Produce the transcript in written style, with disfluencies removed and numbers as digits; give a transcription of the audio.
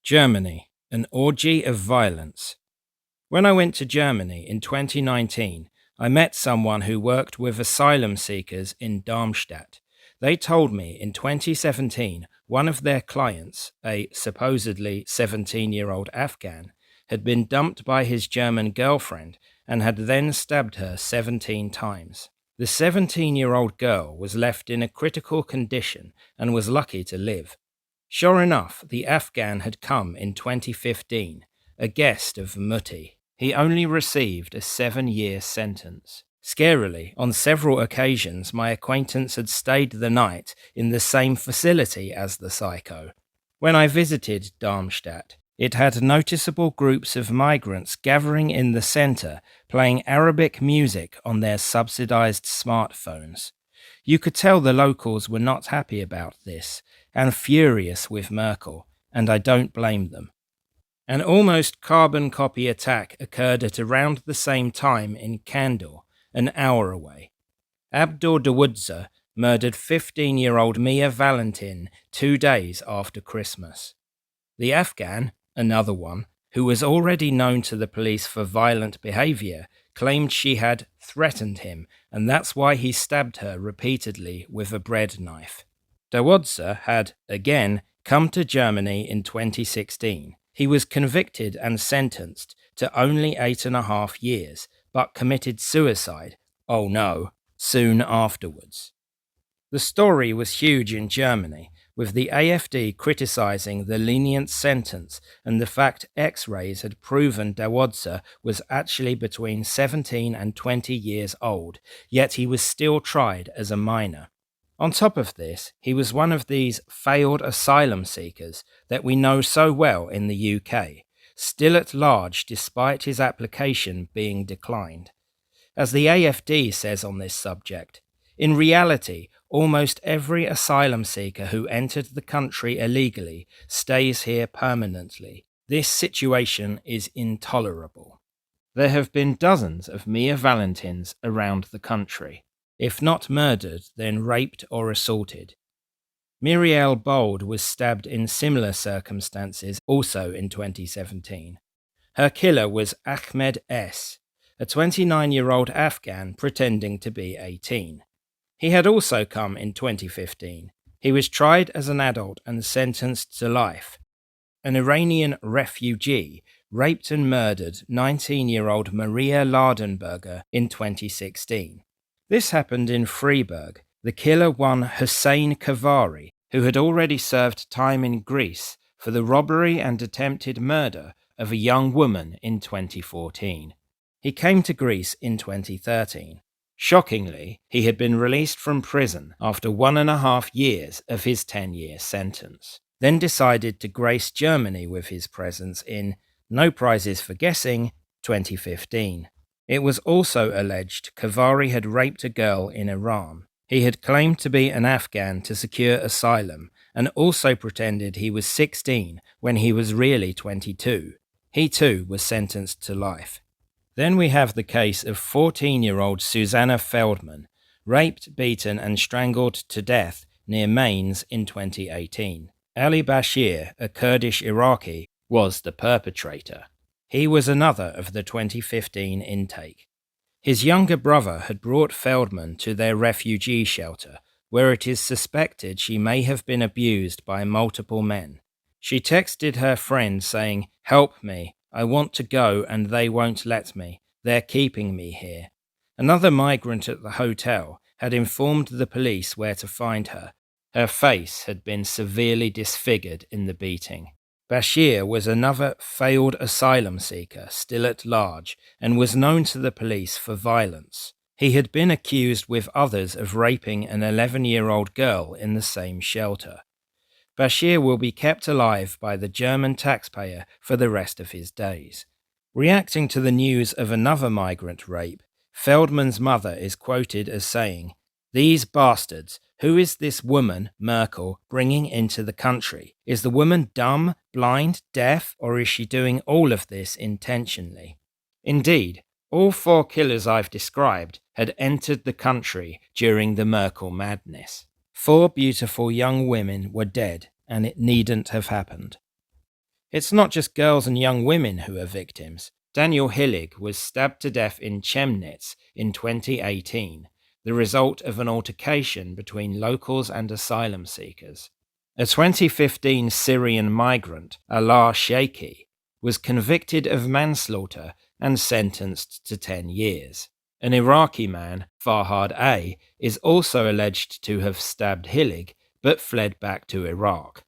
Germany, an orgy of violence. When I went to Germany in 2019, I met someone who worked with asylum seekers in Darmstadt. They told me in 2017 one of their clients, a supposedly 17-year-old Afghan, had been dumped by his German girlfriend and had then stabbed her 17 times. The 17-year-old girl was left in a critical condition and was lucky to live. Sure enough, the Afghan had come in 2015, a guest of Mutti. He only received a 7-year sentence. Scarily, on several occasions, my acquaintance had stayed the night in the same facility as the psycho. When I visited Darmstadt, it had noticeable groups of migrants gathering in the center, playing Arabic music on their subsidized smartphones. You could tell the locals were not happy about this, and furious with Merkel, and I don't blame them. An almost carbon copy attack occurred at around the same time in Kandil, an hour away. Abdur Dawoodza murdered 15-year-old Mia Valentin 2 days after Christmas. The Afghan, another one, who was already known to the police for violent behavior, claimed she had threatened him, and that's why he stabbed her repeatedly with a bread knife. Dawoodza had, again, come to Germany in 2016. He was convicted and sentenced to only 8.5 years, but committed suicide, oh no, soon afterwards. The story was huge in Germany, with the AfD criticizing the lenient sentence and the fact X-rays had proven Dawoodza was actually between 17 and 20 years old, yet he was still tried as a minor. On top of this, he was one of these failed asylum seekers that we know so well in the UK, still at large despite his application being declined. As the AfD says on this subject, in reality, almost every asylum seeker who entered the country illegally stays here permanently. This situation is intolerable. There have been dozens of Mia Valentins around the country. If not murdered, then raped or assaulted. Muriel Bold was stabbed in similar circumstances also in 2017. Her killer was Ahmed S., a 29-year-old Afghan pretending to be 18. He had also come in 2015. He was tried as an adult and sentenced to life. An Iranian refugee raped and murdered 19-year-old Maria Lardenberger in 2016. This happened in Freiburg. The killer one Hussein Kavari, who had already served time in Greece for the robbery and attempted murder of a young woman in 2014. He came to Greece in 2013. Shockingly, he had been released from prison after 1.5 years of his 10-year sentence, then decided to grace Germany with his presence in, no prizes for guessing, 2015. It was also alleged Kavari had raped a girl in Iran. He had claimed to be an Afghan to secure asylum and also pretended he was 16 when he was really 22. He too was sentenced to life. Then we have the case of 14-year-old Susanna Feldman, raped, beaten and strangled to death near Mainz in 2018. Ali Bashir, a Kurdish Iraqi, was the perpetrator. He was another of the 2015 intake. His younger brother had brought Feldman to their refugee shelter, where it is suspected she may have been abused by multiple men. She texted her friend saying, "Help me, I want to go and they won't let me. They're keeping me here." Another migrant at the hotel had informed the police where to find her. Her face had been severely disfigured in the beating. Bashir was another failed asylum seeker still at large and was known to the police for violence. He had been accused with others of raping an 11-year-old girl in the same shelter. Bashir will be kept alive by the German taxpayer for the rest of his days. Reacting to the news of another migrant rape, Feldman's mother is quoted as saying, "These bastards, who is this woman, Merkel, bringing into the country? Is the woman dumb, blind, deaf, or is she doing all of this intentionally?" Indeed, all 4 killers I've described had entered the country during the Merkel madness. 4 beautiful young women were dead, and it needn't have happened. It's not just girls and young women who are victims. Daniel Hillig was stabbed to death in Chemnitz in 2018, the result of an altercation between locals and asylum seekers. A 2015 Syrian migrant, Alaa Sheikhi, was convicted of manslaughter and sentenced to 10 years. An Iraqi man, Farhad A., is also alleged to have stabbed Hillig but fled back to Iraq.